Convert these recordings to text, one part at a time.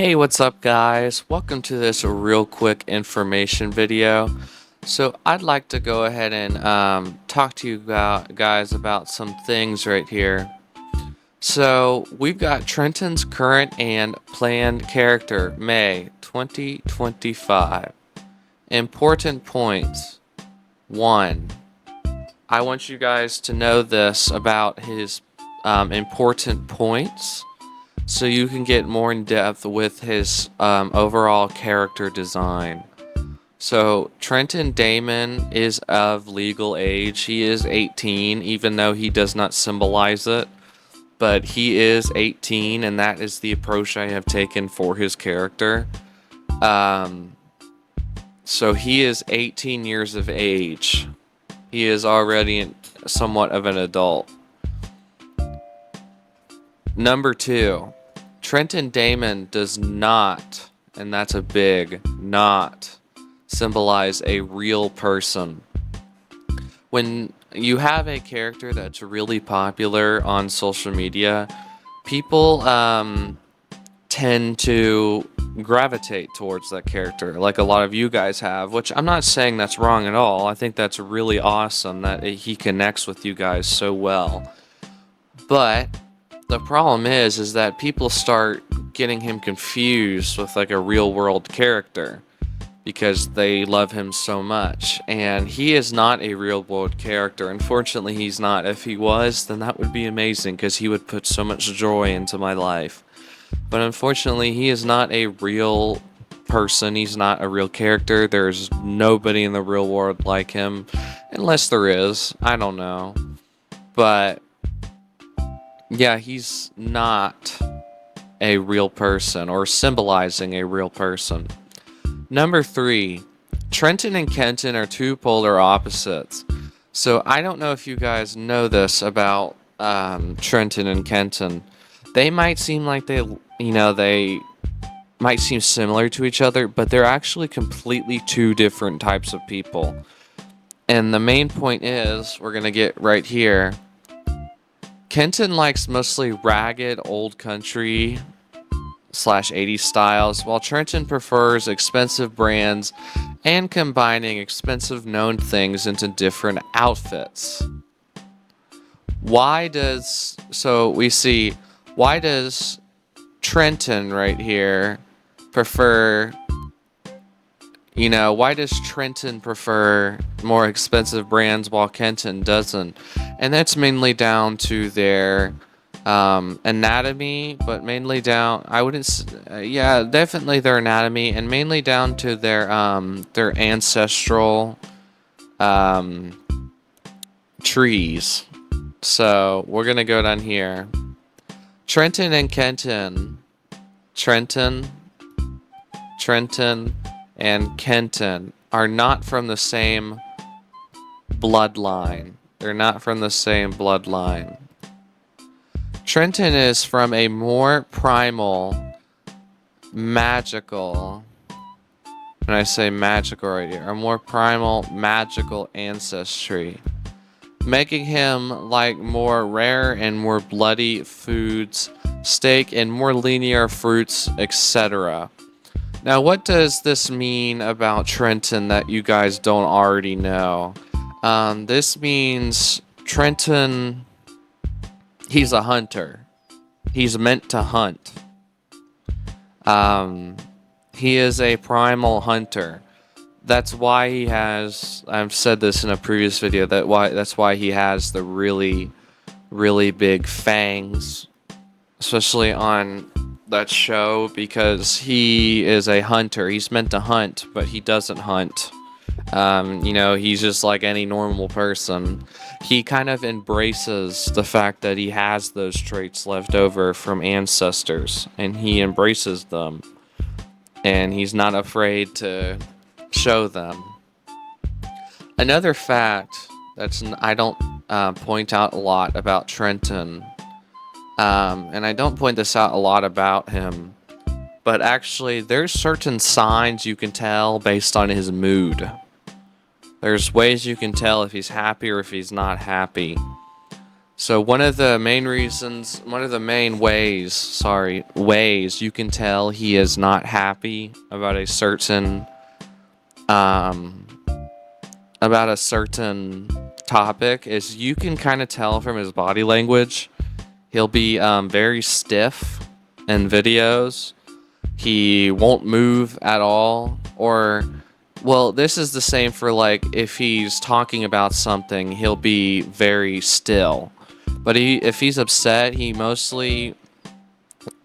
Hey, what's up guys? Welcome to this real quick information video. So I'd like to go ahead and talk to you guys about some things right here. So we've got Trenton's current and planned character, May 2025. Important points. 1. I want you guys to know this about his important points, so you can get more in depth with his overall character design. So Trenton Damon is of legal age. He is 18, even though he does not symbolize it. But he is 18, and that is the approach I have taken for his character. So he is 18 years of age. He is already somewhat of an adult. Number 2. Trenton Damon does not, and that's a big not, symbolize a real person. When you have a character that's really popular on social media, people tend to gravitate towards that character, like a lot of you guys have, which I'm not saying that's wrong at all. I think that's really awesome that he connects with you guys so well. But the problem is that people start getting him confused with like a real world character because they love him so much, and he is not a real world character. Unfortunately, he's not. If he was, then that would be amazing because he would put so much joy into my life. But unfortunately, he is not a real person. He's not a real character. There's nobody in the real world like him, unless there is. I don't know. But yeah, he's not a real person or symbolizing a real person. Number 3, Trenton and Kenton are two polar opposites. So I don't know if you guys know this about Trenton and Kenton. They might seem like they might seem similar to each other, but they're actually completely two different types of people. And the main point is, we're going to get right here. Kenton likes mostly ragged old country / 80s styles, while Trenton prefers expensive brands and combining expensive known things into different outfits. Why does Trenton right here prefer, why does Trenton prefer more expensive brands while Kenton doesn't? And that's mainly down to their anatomy, but mainly down, definitely their anatomy, and mainly down to their ancestral trees. So we're gonna go down here. Trenton and Kenton. Trenton and Kenton are not from the same bloodline. They're not from the same bloodline. Trenton is from a more primal, magical, when I say magical right here, a more primal, magical ancestry, making him like more rare and more bloody foods, steak and more linear fruits, etc. Now, what does this mean about Trenton that you guys don't already know? This means Trenton, he's a hunter. He's meant to hunt. He is a primal hunter. That's why he has, I've said this in a previous video, that's why he has the really, really big fangs, especially on that show, because he is a hunter. He's meant to hunt, but he doesn't hunt. He's just like any normal person. He kind of embraces the fact that he has those traits left over from ancestors, and he embraces them, and he's not afraid to show them. Another fact I don't point out a lot about Trenton, and I don't point this out a lot about him, but actually there's certain signs you can tell based on his mood. There's ways you can tell if he's happy or if he's not happy. So one of the main reasons, one of the main ways you can tell he is not happy um, about a certain topic is you can kind of tell from his body language. He'll be very stiff in videos. He won't move at all, or well, this is the same for like if he's talking about something, he'll be very still. But if he's upset, he mostly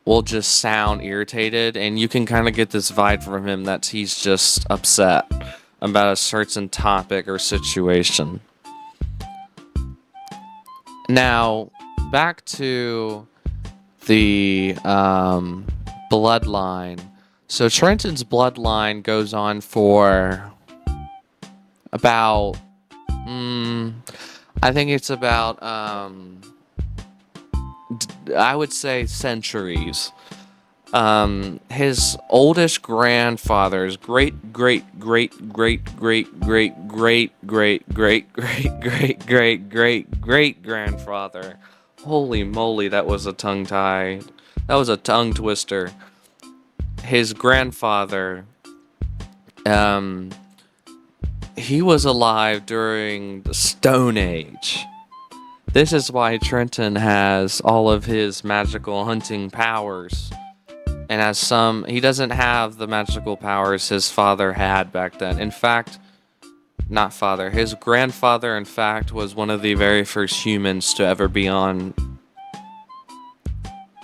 will just sound irritated, and you can kind of get this vibe from him that he's just upset about a certain topic or situation. Now, back to the bloodline. So Trenton's bloodline goes on for about, I think it's about, I would say centuries. His oldest grandfather's great great great great great great great great great great great great great great grandfather. Holy moly, that was a tongue tie. That was a tongue twister. His grandfather, he was alive during the Stone Age. This is why Trenton has all of his magical hunting powers. And he doesn't have the magical powers his father had back then. In fact, not father, his grandfather, in fact, was one of the very first humans to ever be on,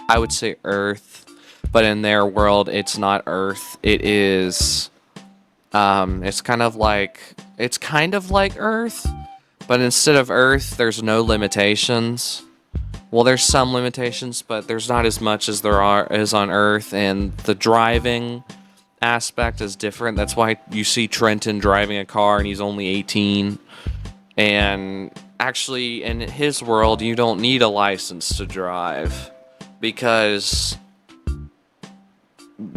I would say, Earth. But in their world, it's not Earth. It is, it's kind of like Earth. But instead of Earth, there's no limitations. Well, there's some limitations, but there's not as much as is on Earth, and the driving aspect is different. That's why you see Trenton driving a car and he's only 18. And actually, in his world, you don't need a license to drive, because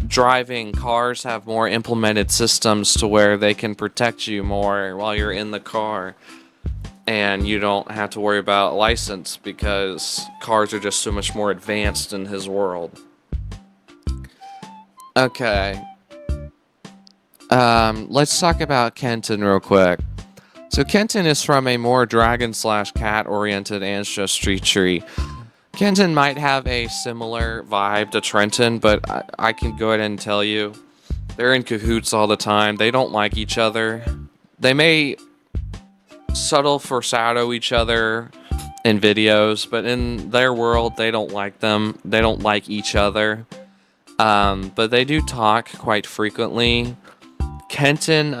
driving cars have more implemented systems to where they can protect you more while you're in the car. And you don't have to worry about a license because cars are just so much more advanced in his world. Okay. Let's talk about Kenton real quick. So Kenton is from a more dragon/cat oriented ancestry tree. Kenton might have a similar vibe to Trenton, but I can go ahead and tell you, they're in cahoots all the time. They don't like each other. They may subtle foreshadow each other in videos, but in their world, they don't like them. They don't like each other. But they do talk quite frequently. Kenton,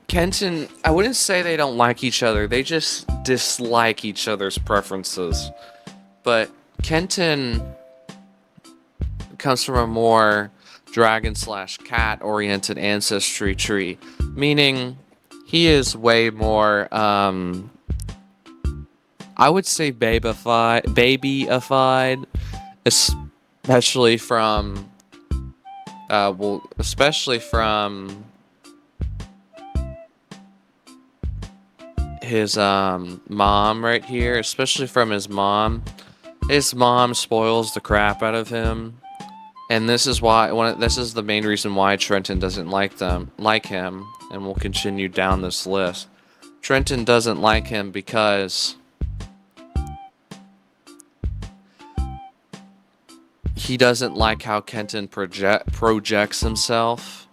Kenton, I wouldn't say they don't like each other. They just dislike each other's preferences. But Kenton comes from a more dragon/cat oriented ancestry tree, meaning he is way more, I would say babyified, especially from, his mom right here, especially from his mom. His mom spoils the crap out of him, and this is the main reason why Trenton doesn't like him, and we'll continue down this list. Trenton doesn't like him because he doesn't like how Kenton projects himself.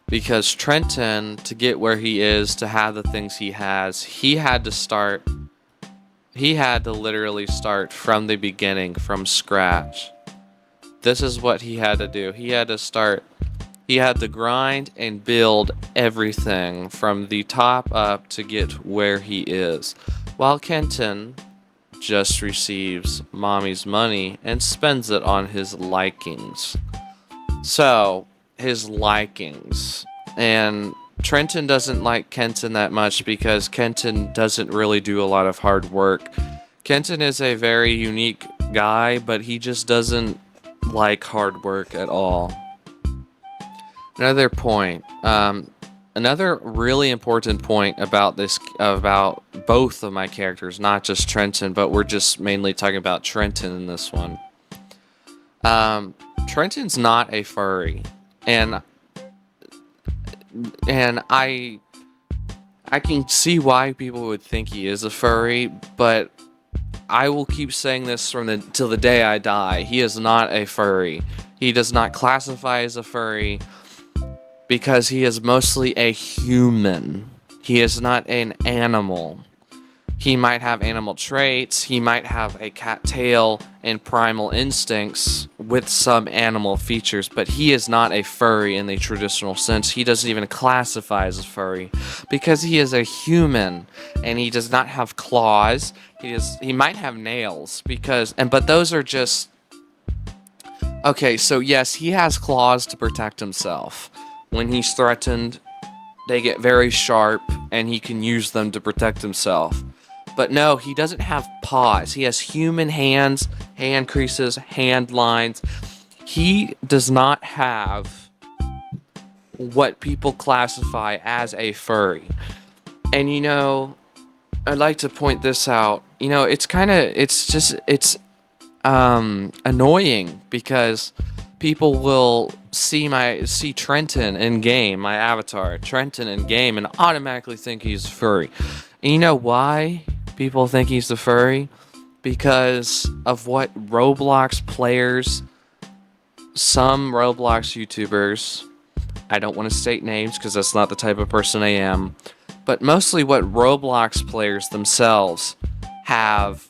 Because Trenton, to get where he is, to have the things he has, he had to literally start from the beginning, from scratch. This is what he had to do. He had to grind and build everything from the top up to get where he is. While Kenton just receives mommy's money and spends it on his likings. So, his likings. And Trenton doesn't like Kenton that much because Kenton doesn't really do a lot of hard work. Kenton is a very unique guy, but he just doesn't like hard work at all. Another point, Another really important point about about both of my characters, not just Trenton, but we're just mainly talking about Trenton in this one. Trenton's not a furry, and I can see why people would think he is a furry, but I will keep saying this till the day I die. He is not a furry. He does not classify as a furry because he is mostly a human. He is not an animal. He might have animal traits, he might have a cat tail and primal instincts with some animal features, but he is not a furry in the traditional sense. He doesn't even classify as a furry because he is a human and he does not have claws. He might have nails but those are just okay, so yes, he has claws to protect himself. When he's threatened, they get very sharp and he can use them to protect himself. But no, he doesn't have paws. He has human hands, hand creases, hand lines. He does not have what people classify as a furry. And I'd like to point this out. It's annoying because people will see Trenton in game, my avatar, Trenton in game, and automatically think he's furry. And you know why people think he's the furry? Because of what Roblox players, some Roblox YouTubers, I don't want to state names because that's not the type of person I am, but mostly what Roblox players themselves have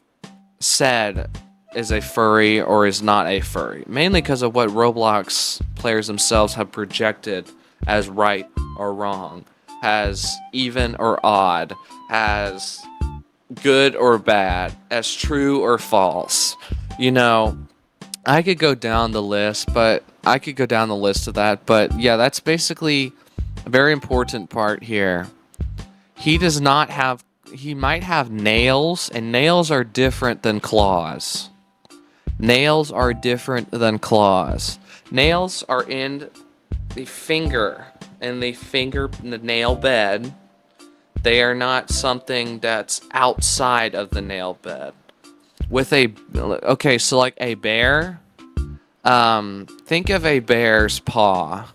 said is a furry or is not a furry. Mainly because of what Roblox players themselves have projected as right or wrong, as even or odd, as good or bad, as true or false. I could go down the list, of that, but yeah, that's basically a very important part here. He might have nails, and nails are different than claws. Nails are different than claws. Nails are in the finger, in the nail bed. They are not something that's outside of the nail bed. So like a bear, think of a bear's paw.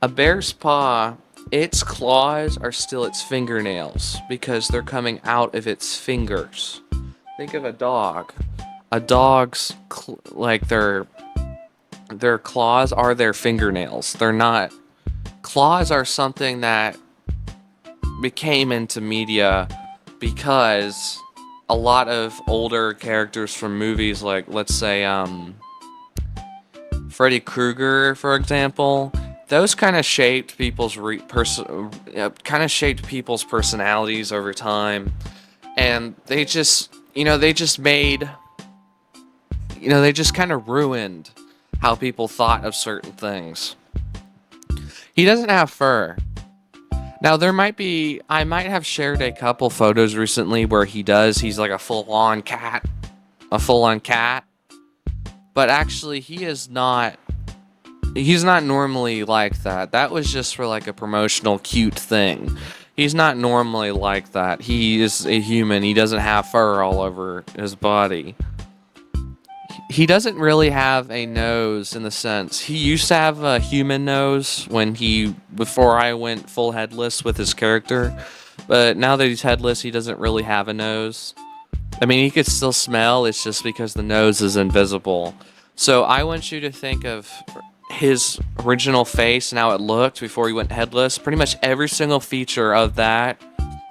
A bear's paw, its claws are still its fingernails because they're coming out of its fingers. Think of a dog. A dog's their claws are their fingernails. They're not. Claws are something that became into media because a lot of older characters from movies, like let's say Freddy Krueger, for example, those kind of shaped people's personalities over time, and they just kind of ruined how people thought of certain things. He doesn't have fur. Now, I might have shared a couple photos recently where he's like a full-on cat. But actually, he's not normally like that. That was just for like a promotional cute thing. He's not normally like that. He is a human. He doesn't have fur all over his body. He doesn't really have a nose in the sense. He used to have a human nose before I went full headless with his character. But now that he's headless, he doesn't really have a nose. I mean, he could still smell. It's just because the nose is invisible. So I want you to think of his original face and how it looked before he went headless. Pretty much every single feature of that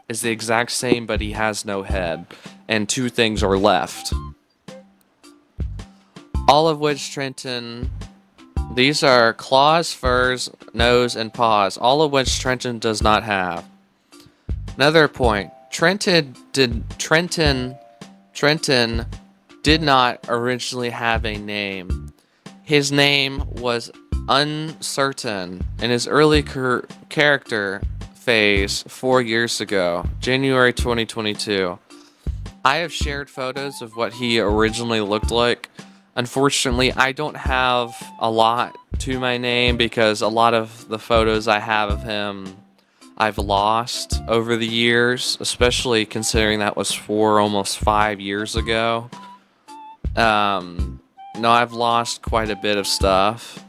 is the exact same, but he has no head. And two things are left. All of which Trenton, these are claws, furs, nose, and paws, all of which Trenton does not have. Another point, Trenton did not originally have a name. His name was uncertain in his early character phase 4 years ago, January 2022. I have shared photos of what he originally looked like. Unfortunately, I don't have a lot to my name because a lot of the photos I have of him I've lost over the years, especially considering that was almost 5 years ago. No, I've lost quite a bit of stuff.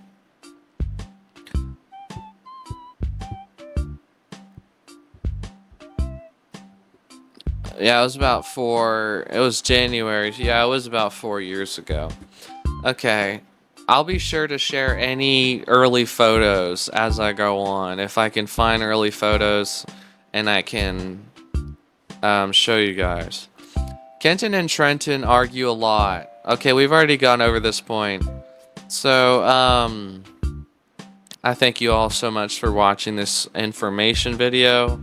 Yeah, it was about it was January. Yeah, it was about 4 years ago. Okay. I'll be sure to share any early photos as I go on. If I can find early photos and I can show you guys. Kenton and Trenton argue a lot. Okay, we've already gone over this point. So, I thank you all so much for watching this information video.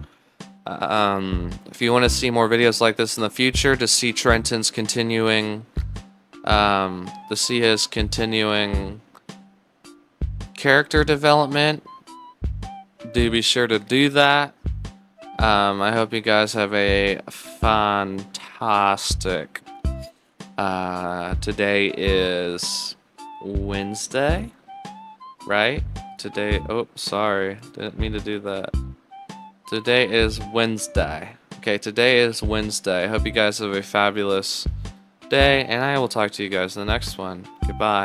If you want to see more videos like this in the future, to see Trenton's continuing, to see his continuing character development, do be sure to do that. I hope you guys have a fantastic, today is Wednesday, right? Today, oh, sorry, didn't mean to do that. Today is Wednesday. Okay, today is Wednesday. I hope you guys have a fabulous day, and I will talk to you guys in the next one. Goodbye.